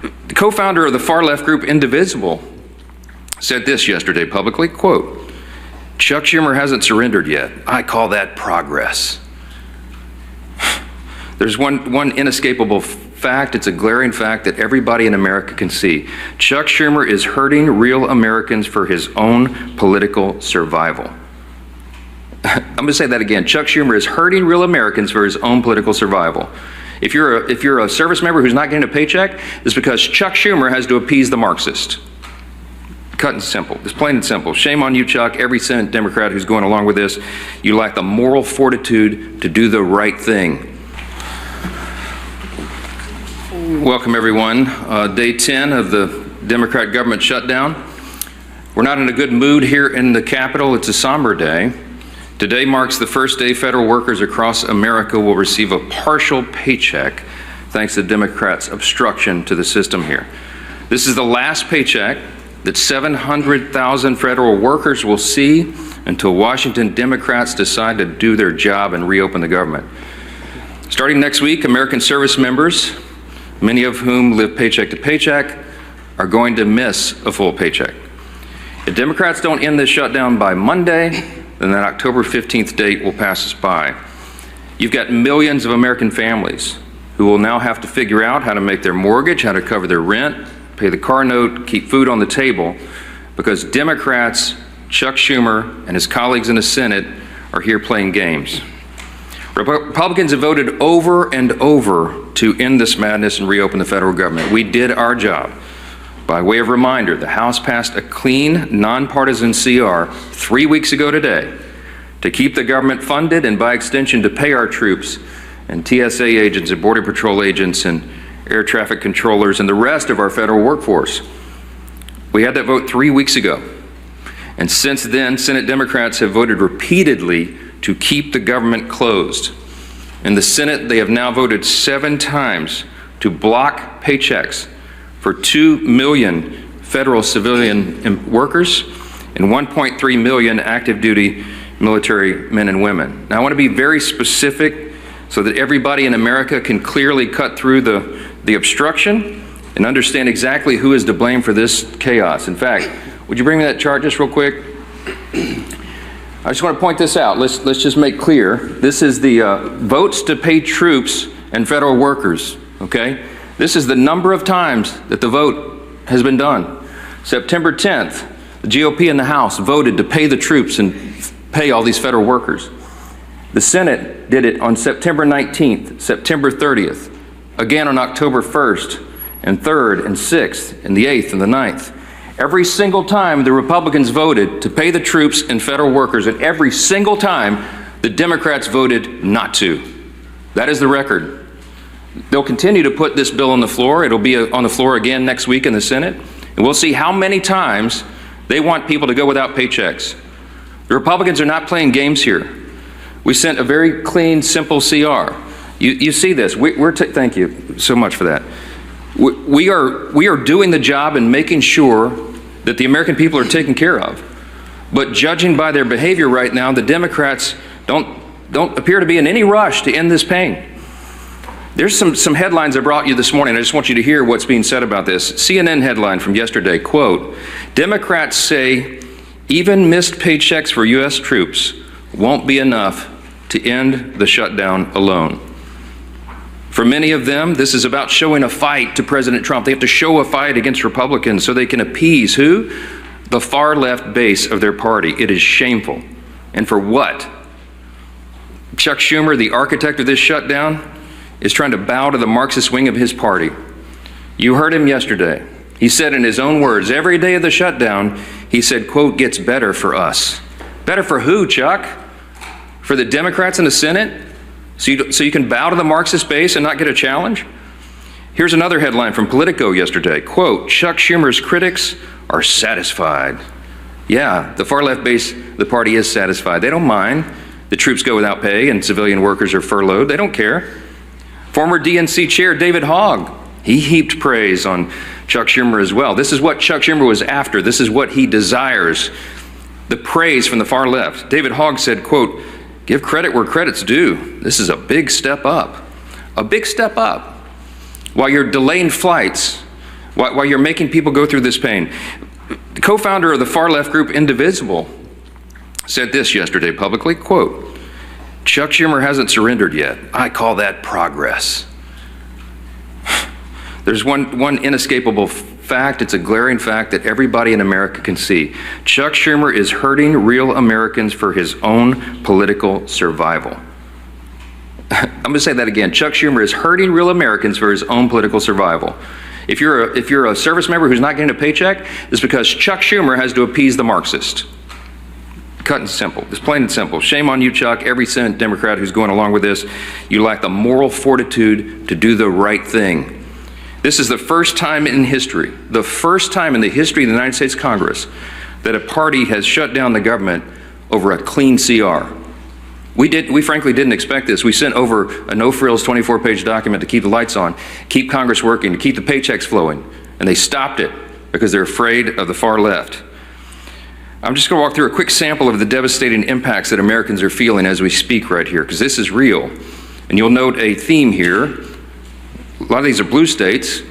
The co-founder of the far-left group Indivisible said this yesterday publicly, quote, "Chuck Schumer hasn't surrendered yet. I call that progress." There's one inescapable fact, it's a glaring fact that everybody in America can see. Chuck Schumer is hurting real Americans for his own political survival. I'm going to say that again. Chuck Schumer is hurting real Americans for his own political survival. If you're a service member who's not getting a paycheck, it's because Chuck Schumer has to appease the Marxist. Cut and simple. It's plain and simple. Shame on you, Chuck. Every Senate Democrat who's going along with this, you lack the moral fortitude to do the right thing. Welcome, everyone. Day 10 of the Democrat government shutdown. We're not in a good mood here in the Capitol. It's a somber day. Today marks the first day federal workers across America will receive a partial paycheck thanks to Democrats' obstruction to the system here. This is the last paycheck that 700,000 federal workers will see until Washington Democrats decide to do their job and reopen the government. Starting next week, American service members, many of whom live paycheck to paycheck, are going to miss a full paycheck. If Democrats don't end this shutdown by Monday, then that October 15th date will pass us by. You've got millions of American families who will now have to figure out how to make their mortgage, how to cover their rent, pay the car note, keep food on the table, because Democrats, Chuck Schumer, and his colleagues in the Senate are here playing games. Republicans have voted over and over to end this madness and reopen the federal government. We did our job. By way of reminder, the House passed a clean, nonpartisan CR 3 weeks ago today to keep the government funded and, by extension, to pay our troops and TSA agents and Border Patrol agents and air traffic controllers and the rest of our federal workforce. We had that vote 3 weeks ago. And since then, Senate Democrats have voted repeatedly to keep the government closed. In the Senate, they have now voted 7 times to block paychecks for 2 million federal civilian workers and 1.3 million active duty military men and women. Now, I want to be very specific so that everybody in America can clearly cut through the obstruction and understand exactly who is to blame for this chaos. In fact, would you bring me that chart just real quick? I just want to point this out. Let's just make clear. This is the votes to pay troops and federal workers, okay? This is the number of times that the vote has been done. September 10th, the GOP in the House voted to pay the troops and pay all these federal workers. The Senate did it on September 19th, September 30th, again on October 1st, and 3rd, and 6th, and the 8th, and the 9th. Every single time the Republicans voted to pay the troops and federal workers, and every single time the Democrats voted not to. That is the record. They'll continue to put this bill on the floor. It'll be on the floor again next week in the Senate, and we'll see how many times they want people to go without paychecks. The Republicans are not playing games here. We sent a very clean, simple CR. You see this. Thank you so much for that. We are doing the job and making sure that the American people are taken care of. But judging by their behavior right now, the Democrats don't appear to be in any rush to end this pain. There's some headlines I brought you this morning. I just want you to hear what's being said about this. CNN headline from yesterday, quote, "Democrats say even missed paychecks for U.S. troops won't be enough to end the shutdown alone." For many of them, this is about showing a fight to President Trump. They have to show a fight against Republicans so they can appease who? The far left base of their party. It is shameful. And for what? Chuck Schumer, the architect of this shutdown, is trying to bow to the Marxist wing of his party. You heard him yesterday. He said in his own words, every day of the shutdown, he said, quote, "gets better for us." Better for who, Chuck? For the Democrats in the Senate? So you can bow to the Marxist base and not get a challenge? Here's another headline from Politico yesterday. Quote, "Chuck Schumer's critics are satisfied." Yeah, the far left base of the party is satisfied. They don't mind the troops go without pay and civilian workers are furloughed. They don't care. Former DNC chair David Hogg, he heaped praise on Chuck Schumer as well. This is what Chuck Schumer was after. This is what he desires. The praise from the far left. David Hogg said, quote, "Give credit where credit's due. This is a big step up." A big step up. While you're delaying flights while you're making people go through this pain. The co-founder of the far-left group Indivisible said this yesterday publicly, quote, "Chuck Schumer hasn't surrendered yet. I call that progress." There's one inescapable fact, it's a glaring fact that everybody in America can see. Chuck Schumer is hurting real Americans for his own political survival. I'm going to say that again. Chuck Schumer is hurting real Americans for his own political survival. If you're a service member who's not getting a paycheck, it's because Chuck Schumer has to appease the Marxist. Cut and simple. It's plain and simple. Shame on you, Chuck. Every Senate Democrat who's going along with this, you lack the moral fortitude to do the right thing. This is the first time in history, the first time in the history of the United States Congress, that a party has shut down the government over a clean CR. We frankly didn't expect this. We sent over a no-frills 24-page document to keep the lights on, keep Congress working, to keep the paychecks flowing, and they stopped it because they're afraid of the far left. I'm just going to walk through a quick sample of the devastating impacts that Americans are feeling as we speak right here, because this is real. And you'll note a theme here. A lot of these are blue states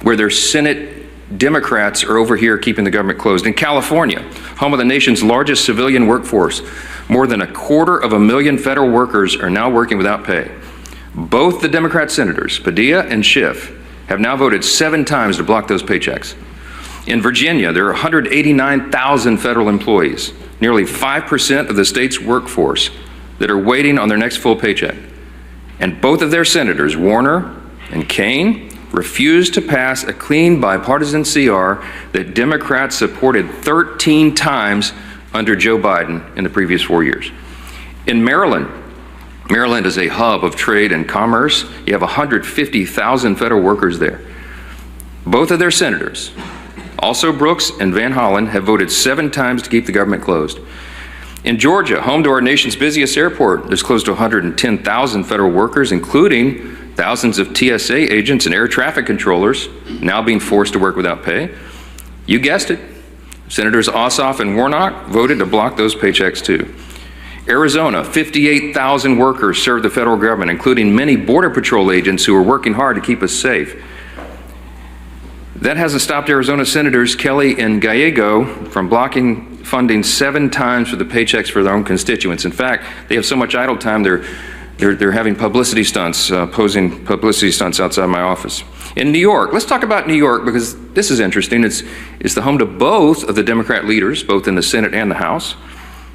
where their Senate Democrats are over here keeping the government closed. In California, home of the nation's largest civilian workforce, more than 250,000 federal workers are now working without pay. Both the Democrat senators, Padilla and Schiff, have now voted 7 times to block those paychecks. In Virginia, there are 189,000 federal employees, nearly 5% of the state's workforce, that are waiting on their next full paycheck. And both of their senators, Warner and Kaine, refused to pass a clean bipartisan CR that Democrats supported 13 times under Joe Biden in the previous 4 years. In Maryland is a hub of trade and commerce. You have 150,000 federal workers there. Both of their senators, also Brooks and Van Hollen, have voted 7 times to keep the government closed. In Georgia, home to our nation's busiest airport, there's close to 110,000 federal workers, including thousands of TSA agents and air traffic controllers now being forced to work without pay. You guessed it. Senators Ossoff and Warnock voted to block those paychecks too. Arizona, 58,000 workers serve the federal government, including many Border Patrol agents who are working hard to keep us safe. That hasn't stopped Arizona Senators Kelly and Gallego from blocking funding 7 times for the paychecks for their own constituents. In fact, they have so much idle time, they're having publicity stunts, posing publicity stunts outside my office. In New York, let's talk about New York because this is interesting. It's the home to both of the Democrat leaders, both in the Senate and the House.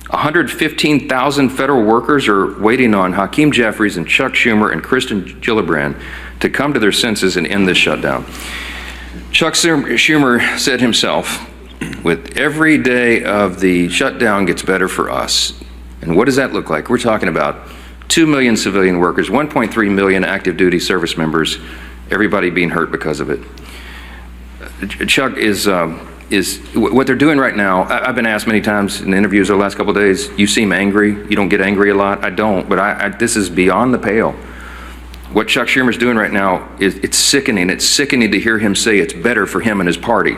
115,000 federal workers are waiting on Hakeem Jeffries and Chuck Schumer and Kristen Gillibrand to come to their senses and end this shutdown. Chuck Schumer said himself, with every day of the shutdown gets better for us. And what does that look like? We're talking about 2 million civilian workers, 1.3 million active duty service members, everybody being hurt because of it. Chuck is what they're doing right now. I've been asked many times in interviews over the last couple of days, you seem angry, you don't get angry a lot. I don't, but this is beyond the pale. What Chuck Schumer's doing right now it's sickening. It's sickening to hear him say it's better for him and his party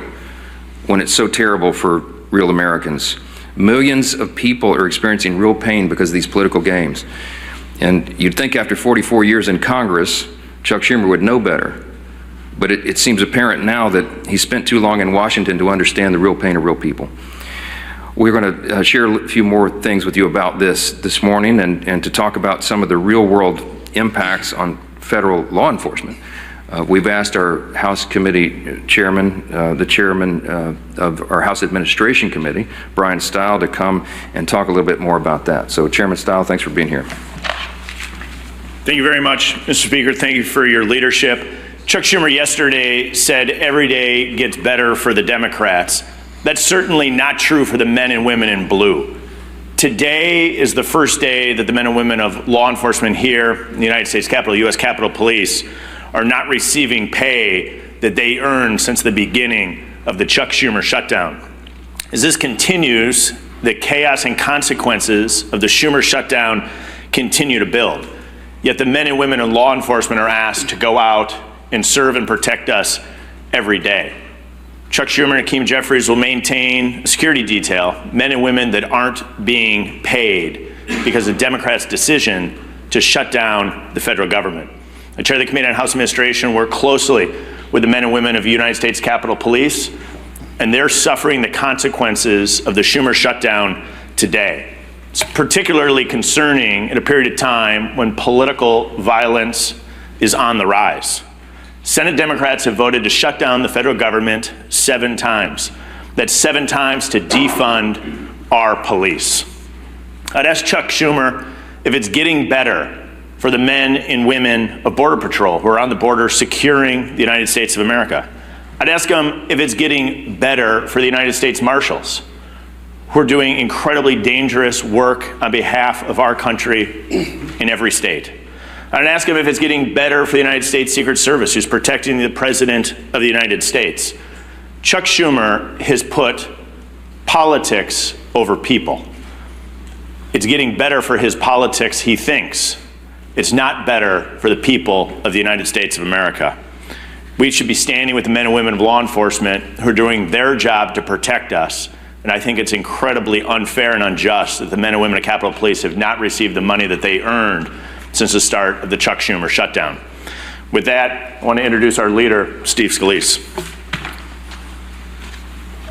when it's so terrible for real Americans. Millions of people are experiencing real pain because of these political games. And you'd think after 44 years in Congress, Chuck Schumer would know better. But it seems apparent now that he spent too long in Washington to understand the real pain of real people. We're going to share a few more things with you about this morning and to talk about some of the real world impacts on federal law enforcement. We've asked our House Committee Chairman, the Chairman of our House Administration Committee, Brian Stile, to come and talk a little bit more about that. So Chairman Stile, thanks for being here. Thank you very much, Mr. Speaker. Thank you for your leadership. Chuck Schumer yesterday said every day gets better for the Democrats. That's certainly not true for the men and women in blue. Today is the first day that the men and women of law enforcement here in the United States Capitol, U.S. Capitol Police, are not receiving pay that they earned since the beginning of the Chuck Schumer shutdown. As this continues, the chaos and consequences of the Schumer shutdown continue to build. Yet the men and women in law enforcement are asked to go out and serve and protect us every day. Chuck Schumer and Hakeem Jeffries will maintain a security detail, men and women that aren't being paid because of Democrats' decision to shut down the federal government. I chair the Committee on House Administration, work closely with the men and women of the United States Capitol Police, and they're suffering the consequences of the Schumer shutdown today. It's particularly concerning at a period of time when political violence is on the rise. Senate Democrats have voted to shut down the federal government 7 times. That's 7 times to defund our police. I'd ask Chuck Schumer if it's getting better for the men and women of Border Patrol who are on the border securing the United States of America. I'd ask him if it's getting better for the United States Marshals who are doing incredibly dangerous work on behalf of our country in every state. I'd ask him if it's getting better for the United States Secret Service, who's protecting the President of the United States. Chuck Schumer has put politics over people. It's getting better for his politics, he thinks. It's not better for the people of the United States of America. We should be standing with the men and women of law enforcement who are doing their job to protect us. And I think it's incredibly unfair and unjust that the men and women of Capitol Police have not received the money that they earned since the start of the Chuck Schumer shutdown. With that, I want to introduce our leader, Steve Scalise.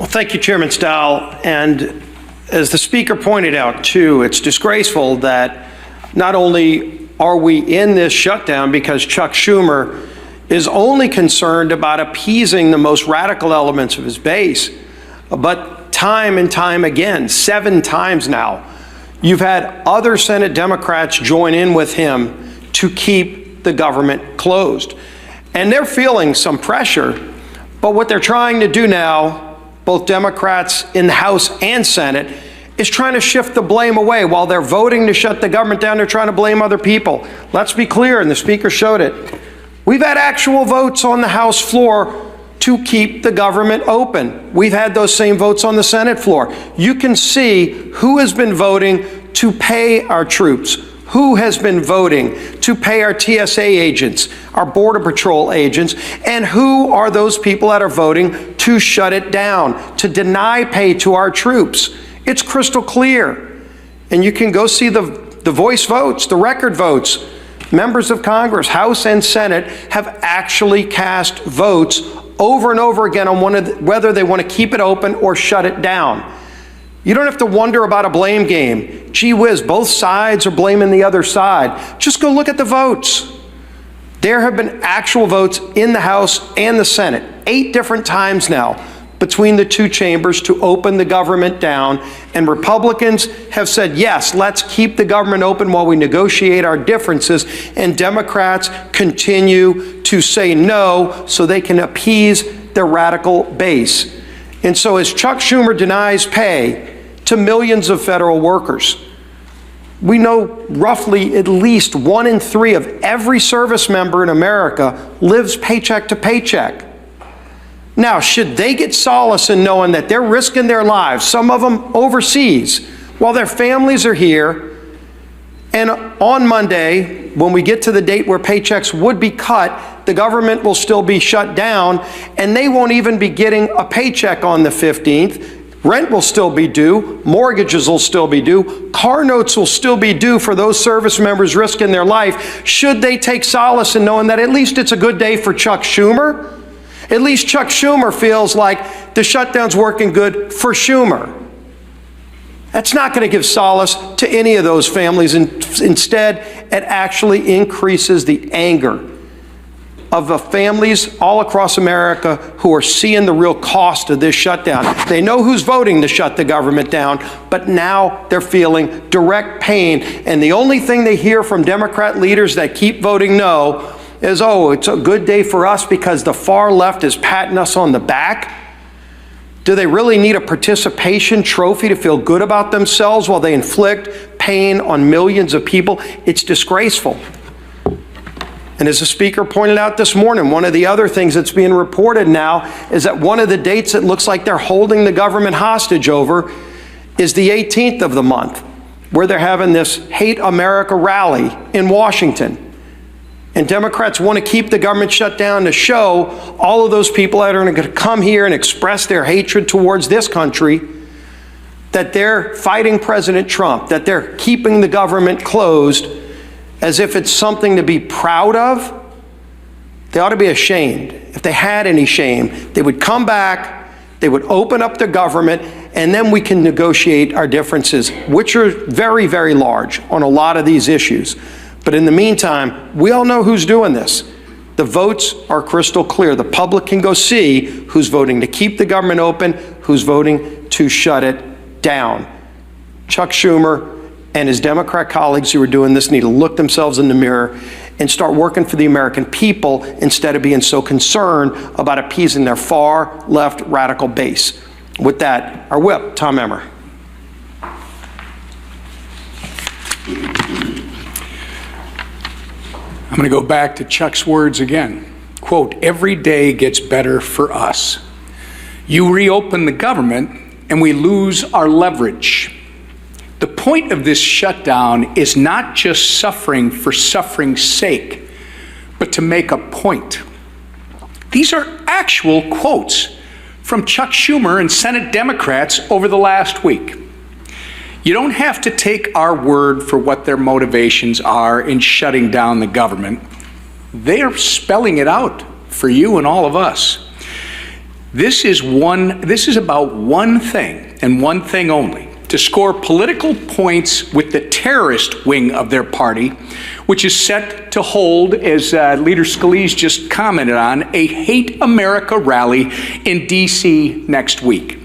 Well, thank you, Chairman Stahl. And as the Speaker pointed out, too, it's disgraceful that not only are we in this shutdown because Chuck Schumer is only concerned about appeasing the most radical elements of his base, but time and time again, 7 times now, you've had other Senate Democrats join in with him to keep the government closed. And they're feeling some pressure, but what they're trying to do now, both Democrats in the House and Senate, is trying to shift the blame away. While they're voting to shut the government down, they're trying to blame other people. Let's be clear, and the Speaker showed it. We've had actual votes on the House floor to keep the government open. We've had those same votes on the Senate floor. You can see who has been voting to pay our troops, who has been voting to pay our TSA agents, our Border Patrol agents, and who are those people that are voting to shut it down, to deny pay to our troops. It's crystal clear. And you can go see the voice votes, the record votes. Members of Congress, House and Senate, have actually cast votes over and over again on whether they want to keep it open or shut it down. You don't have to wonder about a blame game. Gee whiz, both sides are blaming the other side. Just go look at the votes. There have been actual votes in the House and the Senate, 8 different times now, between the 2 chambers to open the government down, and Republicans have said, yes, let's keep the government open while we negotiate our differences, and Democrats continue to say no so they can appease their radical base. And so as Chuck Schumer denies pay to millions of federal workers, we know roughly at least 1 in 3 of every service member in America lives paycheck to paycheck. Now, should they get solace in knowing that they're risking their lives, some of them overseas, while their families are here, and on Monday, when we get to the date where paychecks would be cut, the government will still be shut down, and they won't even be getting a paycheck on the 15th. Rent will still be due, mortgages will still be due, car notes will still be due for those service members risking their life. Should they take solace in knowing that at least it's a good day for Chuck Schumer? At least Chuck Schumer feels like the shutdown's working good for Schumer. That's not going to give solace to any of those families. Instead, it actually increases the anger of the families all across America who are seeing the real cost of this shutdown. They know who's voting to shut the government down, but now they're feeling direct pain. And the only thing they hear from Democrat leaders that keep voting no is, oh, it's a good day for us because the far left is patting us on the back. Do they really need a participation trophy to feel good about themselves while they inflict pain on millions of people? It's disgraceful. And as the Speaker pointed out this morning, one of the other things that's being reported now is that one of the dates that looks like they're holding the government hostage over is the 18th of the month, where they're having this Hate America rally in Washington. And Democrats want to keep the government shut down to show all of those people that are going to come here and express their hatred towards this country that they're fighting President Trump, that they're keeping the government closed as if it's something to be proud of. They ought to be ashamed. If they had any shame, they would come back, they would open up the government, and then we can negotiate our differences, which are very, very large on a lot of these issues. But in the meantime, we all know who's doing this. The votes are crystal clear. The public can go see who's voting to keep the government open, who's voting to shut it down. Chuck Schumer and his Democrat colleagues who are doing this need to look themselves in the mirror and start working for the American people instead of being so concerned about appeasing their far left radical base. With that, our whip, Tom Emmer. I'm going to go back to Chuck's words again. Quote, "Every day gets better for us. You reopen the government and we lose our leverage." The point of this shutdown is not just suffering for suffering's sake, but to make a point. These are actual quotes from Chuck Schumer and Senate Democrats over the last week. You don't have to take our word for what their motivations are in shutting down the government. They are spelling it out for you and all of us. This is about one thing and one thing only: to score political points with the terrorist wing of their party, which is set to hold, as Leader Scalise just commented on, a Hate America rally in D.C. next week.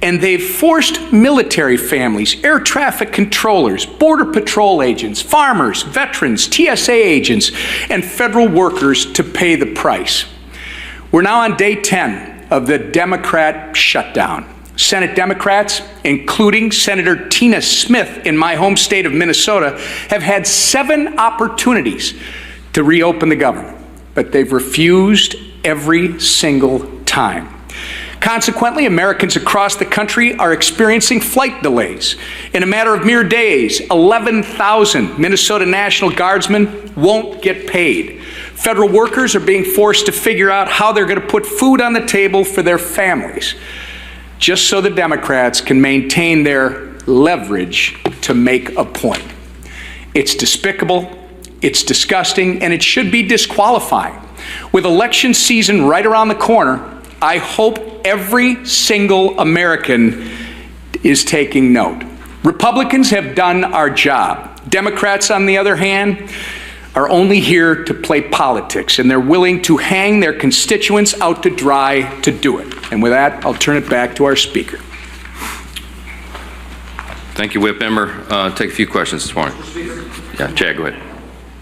And they've forced military families, air traffic controllers, border patrol agents, farmers, veterans, TSA agents, and federal workers to pay the price. We're now on day 10 of the Democrat shutdown. Senate Democrats, including Senator Tina Smith in my home state of Minnesota, have had 7 opportunities to reopen the government, but they've refused every single time. Consequently, Americans across the country are experiencing flight delays. In a matter of mere days, 11,000 Minnesota National Guardsmen won't get paid. Federal workers are being forced to figure out how they're going to put food on the table for their families, just so the Democrats can maintain their leverage to make a point. It's despicable, it's disgusting, and it should be disqualifying. With election season right around the corner, I hope every single American is taking note. Republicans have done our job. Democrats, on the other hand, are only here to play politics, and they're willing to hang their constituents out to dry to do it. And with that, I'll turn it back to our speaker. Thank you, Whip Emmer. Take a few questions this morning. Mr. Speaker? Yeah, Chad, go ahead.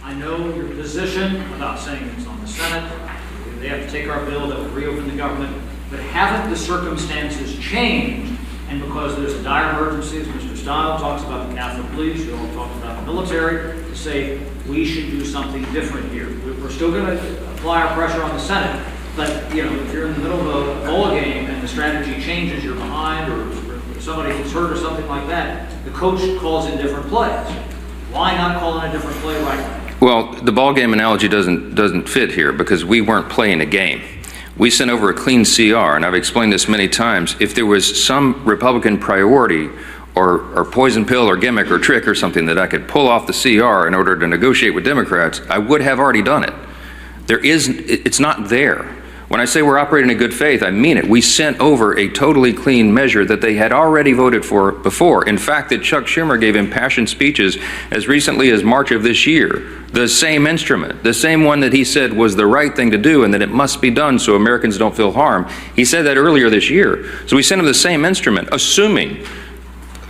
I know your position about saying it's on the Senate. They have to take our bill that would reopen the government. But haven't the circumstances changed? And because there's a dire emergency, as Mr. Stiles talks about the Capitol Police, you all talked about the military, to say we should do something different here. We're still going to apply our pressure on the Senate. But, you know, if you're in the middle of a bowl game and the strategy changes, you're behind, or somebody gets hurt or something like that, the coach calls in different plays. Why not call in a different play right now? Well, the ball game analogy doesn't fit here because we weren't playing a game. We sent over a clean CR, and I've explained this many times. If there was some Republican priority or poison pill or gimmick or trick or something that I could pull off the CR in order to negotiate with Democrats, I would have already done it. It's not there. When I say we're operating in good faith, I mean it. We sent over a totally clean measure that they had already voted for before. In fact, that Chuck Schumer gave impassioned speeches as recently as March of this year. The same instrument, the same one that he said was the right thing to do and that it must be done so Americans don't feel harm. He said that earlier this year. So we sent him the same instrument,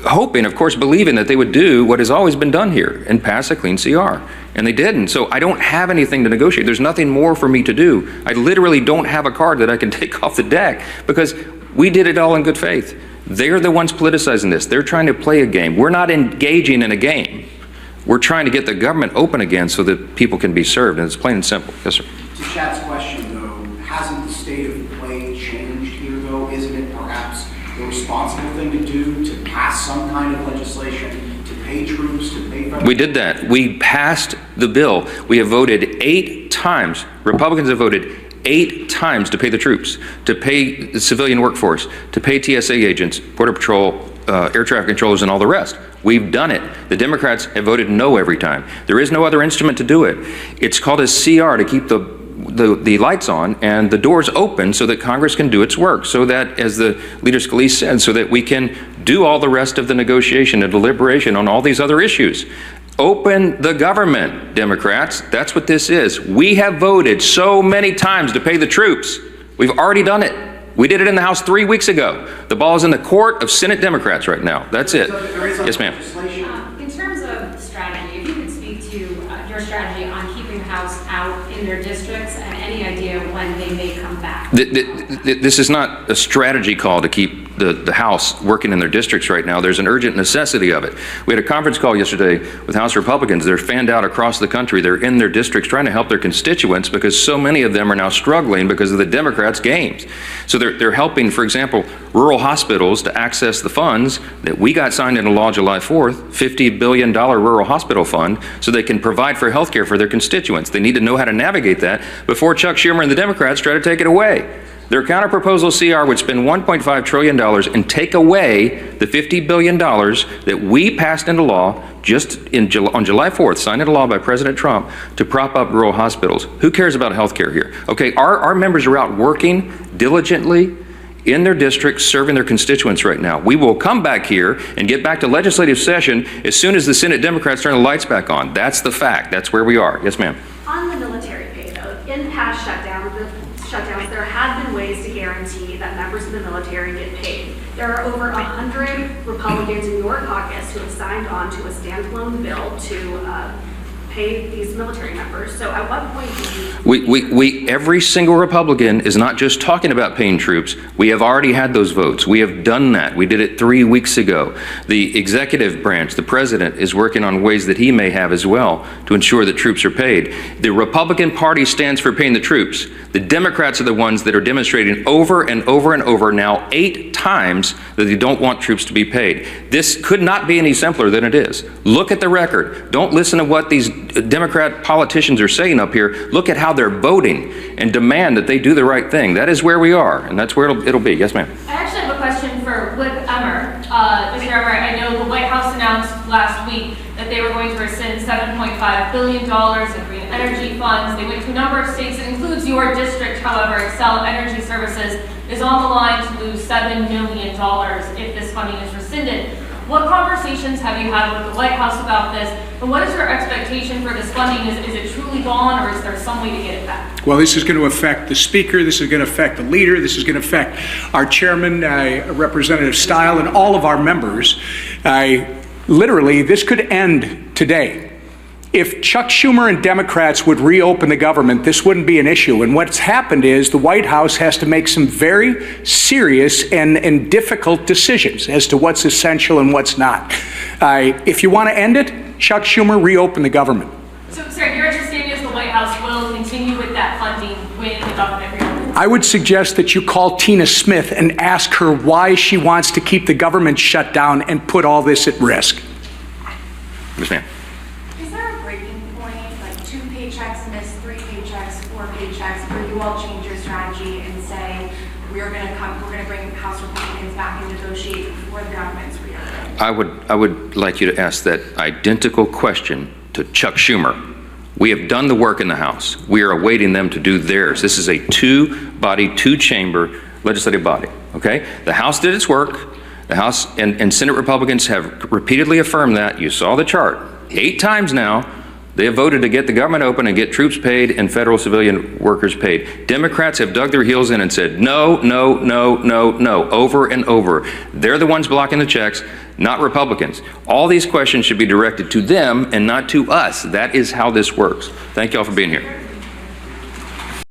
hoping, of course, believing that they would do what has always been done here and pass a clean CR. And they didn't. So I don't have anything to negotiate. There's nothing more for me to do. I literally don't have a card that I can take off the deck because we did it all in good faith. They're the ones politicizing this. They're trying to play a game. We're not engaging in a game. We're trying to get the government open again so that people can be served. And it's plain and simple. Yes, sir. To Chad's question, though, hasn't the state of play changed here, though? Isn't it perhaps the responsible thing to do to pass some kind of legislation to pay troops, to pay federal... We did that. We passed the bill. We have voted 8 times. Republicans have voted 8 times to pay the troops, to pay the civilian workforce, to pay TSA agents, Border Patrol, air traffic controllers, and all the rest. We've done it. The Democrats have voted no every time. There is no other instrument to do it. It's called a CR to keep the the lights on and the doors open so that Congress can do its work, so that, as the Leader Scalise said, so that we can do all the rest of the negotiation and deliberation on all these other issues. Open the government, Democrats. That's what this is. We have voted so many times to pay the troops. We've already done it. We did it in the House 3 weeks ago. The ball is in the court of Senate Democrats right now. That's it. Yes, ma'am. In terms of strategy, if you could speak to your strategy on keeping the House out in their districts and any idea when they may come back. This is not a strategy call to keep the House working in their districts right now. There's an urgent necessity of it. We had a conference call yesterday with House Republicans. They're fanned out across the country. They're in their districts trying to help their constituents because so many of them are now struggling because of the Democrats' games. So they're helping, for example, rural hospitals to access the funds that we got signed into law July 4th, $50 billion rural hospital fund, so they can provide for health care for their constituents. They need to know how to navigate that before Chuck Schumer and the Democrats try to take it away. Their counterproposal CR would spend $1.5 trillion and take away the $50 billion that we passed into law just on July 4th, signed into law by President Trump, to prop up rural hospitals. Who cares about health care here? Okay, our members are out working diligently in their districts, serving their constituents right now. We will come back here and get back to legislative session as soon as the Senate Democrats turn the lights back on. That's the fact. That's where we are. Yes, ma'am. On the military pay, though, in past shutdowns, there have been ways to guarantee that members of the military get paid. There are over 100 Republicans in your caucus who have signed on to a standalone bill to pay these military members. So at what point do you... Every single Republican is not just talking about paying troops. We have already had those votes. We have done that. We did it 3 weeks ago. The executive branch, the president, is working on ways that he may have as well to ensure that troops are paid. The Republican Party stands for paying the troops. The Democrats are the ones that are demonstrating over and over and over now 8 times that they don't want troops to be paid. This could not be any simpler than it is. Look at the record. Don't listen to what these Democrat politicians are saying up here. Look at how they're voting and demand that they do the right thing. That is where we are, and that's where it'll be. Yes, ma'am. I actually have a question for Whip Emmer. Mr. Emmer, I know the White House announced last week that they were going to rescind $7.5 billion in green energy funds. They went to a number of states. It includes your district, however. Excel Energy Services is on the line to lose $7 million if this funding is rescinded. What conversations have you had with the White House about this, and what is your expectation for this funding? Is it truly gone, or is there some way to get it back? Well, this is going to affect the Speaker, this is going to affect the Leader, this is going to affect our Chairman, Representative Stile, and all of our members. Literally, this could end today. If Chuck Schumer and Democrats would reopen the government, this wouldn't be an issue. And what's happened is the White House has to make some very serious and difficult decisions as to what's essential and what's not. If you want to end it, Chuck Schumer, reopen the government. So, sir, your understanding is the White House will continue with that funding when the government reopens? I would suggest that you call Tina Smith and ask her why she wants to keep the government shut down and put all this at risk. Yes, ma'am. Is there a breaking point, like 2 paychecks miss, 3 paychecks, 4 paychecks, where you all change your strategy and say, we're going to bring House Republicans back and negotiate before the government's reopened? I would like you to ask that identical question to Chuck Schumer. We have done the work in the House. We are awaiting them to do theirs. This is a 2-body, 2-chamber legislative body, okay? The House did its work. The House and Senate Republicans have repeatedly affirmed that. You saw the chart. 8 times now, they have voted to get the government open and get troops paid and federal civilian workers paid. Democrats have dug their heels in and said, no, no, no, no, no, over and over. They're the ones blocking the checks, not Republicans. All these questions should be directed to them and not to us. That is how this works. Thank you all for being here.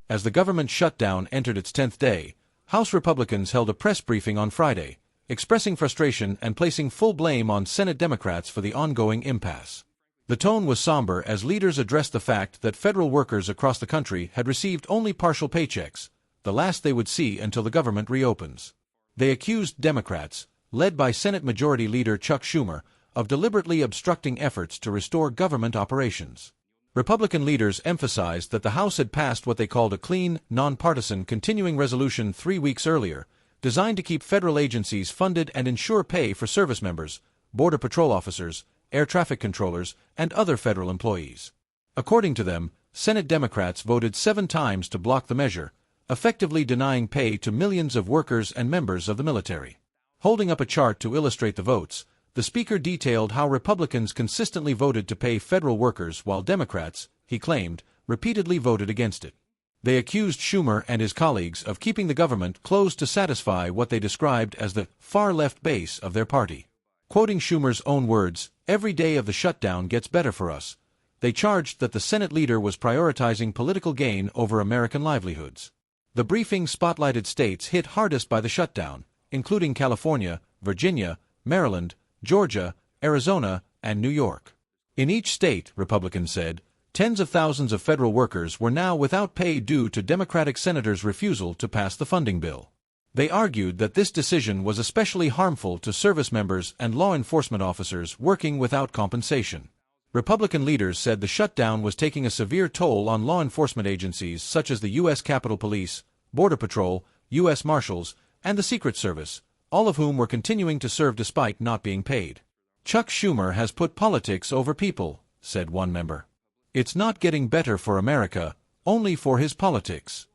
As the government shutdown entered its 10th day, House Republicans held a press briefing on Friday, expressing frustration and placing full blame on Senate Democrats for the ongoing impasse. The tone was somber as leaders addressed the fact that federal workers across the country had received only partial paychecks, the last they would see until the government reopens. They accused Democrats, led by Senate Majority Leader Chuck Schumer, of deliberately obstructing efforts to restore government operations. Republican leaders emphasized that the House had passed what they called a clean, nonpartisan continuing resolution 3 weeks earlier, designed to keep federal agencies funded and ensure pay for service members, Border Patrol officers, air traffic controllers, and other federal employees. According to them, Senate Democrats voted 7 times to block the measure, effectively denying pay to millions of workers and members of the military. Holding up a chart to illustrate the votes, the Speaker detailed how Republicans consistently voted to pay federal workers while Democrats, he claimed, repeatedly voted against it. They accused Schumer and his colleagues of keeping the government closed to satisfy what they described as the far-left base of their party. Quoting Schumer's own words, "Every day of the shutdown gets better for us," they charged that the Senate leader was prioritizing political gain over American livelihoods. The briefing spotlighted states hit hardest by the shutdown, including California, Virginia, Maryland, Georgia, Arizona, and New York. In each state, Republicans said, tens of thousands of federal workers were now without pay due to Democratic senators' refusal to pass the funding bill. They argued that this decision was especially harmful to service members and law enforcement officers working without compensation. Republican leaders said the shutdown was taking a severe toll on law enforcement agencies such as the U.S. Capitol Police, Border Patrol, U.S. Marshals, and the Secret Service, all of whom were continuing to serve despite not being paid. "Chuck Schumer has put politics over people," said one member. "It's not getting better for America, only for his politics."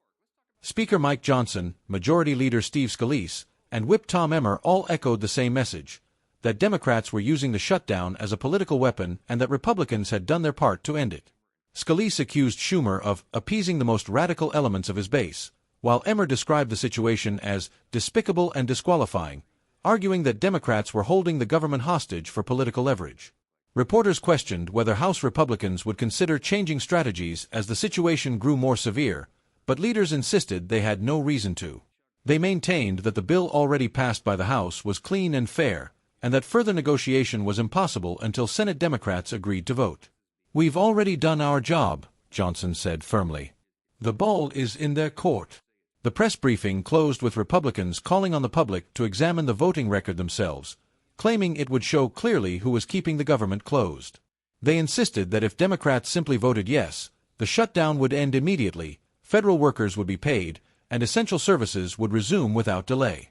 Speaker Mike Johnson, Majority Leader Steve Scalise, and Whip Tom Emmer all echoed the same message, that Democrats were using the shutdown as a political weapon and that Republicans had done their part to end it. Scalise accused Schumer of appeasing the most radical elements of his base, while Emmer described the situation as despicable and disqualifying, arguing that Democrats were holding the government hostage for political leverage. Reporters questioned whether House Republicans would consider changing strategies as the situation grew more severe, but leaders insisted they had no reason to. They maintained that the bill already passed by the House was clean and fair, and that further negotiation was impossible until Senate Democrats agreed to vote. "We've already done our job," Johnson said firmly. "The ball is in their court." The press briefing closed with Republicans calling on the public to examine the voting record themselves, claiming it would show clearly who was keeping the government closed. They insisted that if Democrats simply voted yes, the shutdown would end immediately, federal workers would be paid, and essential services would resume without delay.